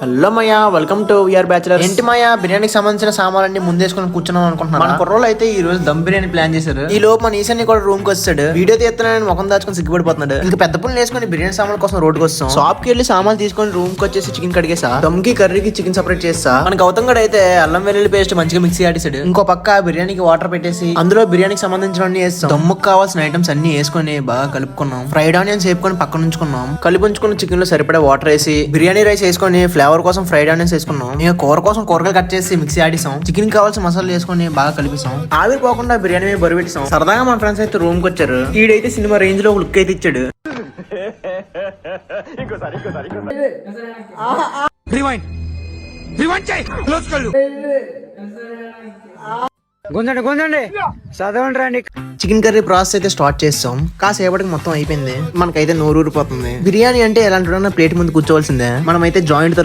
Hello మయ్యా, welcome to VR bachelor. ఏంటి మయ్యా, బిర్యానీకి సంబంధించిన సామాన్లన్నీ ముందేసుకొని కూర్చున్నాం అనుకుంటున్నాను. మన కుర్రోళ్ళు అయితే ఈ రోజు దమ్ బిర్యానీ ప్లాన్ చేశారు. ఈ లోపు మన ఈశాన్ని కూడా రూమ్ కి వచ్చాడు. వీడియో తీస్తున్నాడని ముఖం దాచుకొని సిగ్గుపడిపోతున్నాడు. ఇంకా పెద్ద పుల్లు వేసుకొని బిర్యానీ సామాన్ల కోసం రోడ్డుకి వస్తాం. షాప్ కి వెళ్ళి సామాన్లు తీసుకొని రూమ్ కి వచ్చేసి చికెన్ కడిగేసా, దమ్కి కర్రీకి చికెన్ సెపరేట్ చేస్తా. మన గౌతమ్ గడ అయితే అల్లం వెల్లుల్లి పేస్ట్ మంచిగా మిక్సీ ఆడేసాడు. ఇంకో పక్క బిర్యానీకి వాటర్ పెట్టేసి అందులో బిర్యానీకి సంబంధించిన అన్ని వేస్తాం. దమ్ముకు కావాల్సిన ఐటమ్స్ అన్ని వేసుకొని బాగా కలుపుకున్నాం. ఫ్రైడ్ ఆనియన్స్ వేపుకొని పక్కన ఉంచుకున్నాం. కలిపుంచుకున్న చికెన్ లో సరిపడా వాటర్ వేసి బిర్యానీ రైస్ వేసుకొని ఫ్లేవర్ కోసం ఫ్రైడ్ ఆనియన్స్ వేసుకున్నాం. ఇంకా కూర కోసం కూరగాయలు కట్ చేసి మిక్సీ ఆడిసాం. చికెన్ కావాల్సిన మసాలా వేసుకొని బాగా కలిపిస్తాం. ఆవిరి పోకుండా బిర్యానీ మీద బరువు పెట్టిస్తాం. సరదాగా మన ఫ్రెండ్స్ అయితే రూమ్ కి వచ్చారు. ఈడైతే సినిమా రేంజ్ లో లుక్ అయితే ఇచ్చాడు. చికెన్ కర్రీ ప్రాసెస్ అయితే స్టార్ట్ చేస్తాం. కాసేపటికి మొత్తం అయిపోయింది. మనకైతే నోరు ఊరిపోతుంది. బిర్యానీ అంటే ఎలాంటి ప్లేట్ ముందు కూర్చోవలసిందే. మనమైతే జాయింట్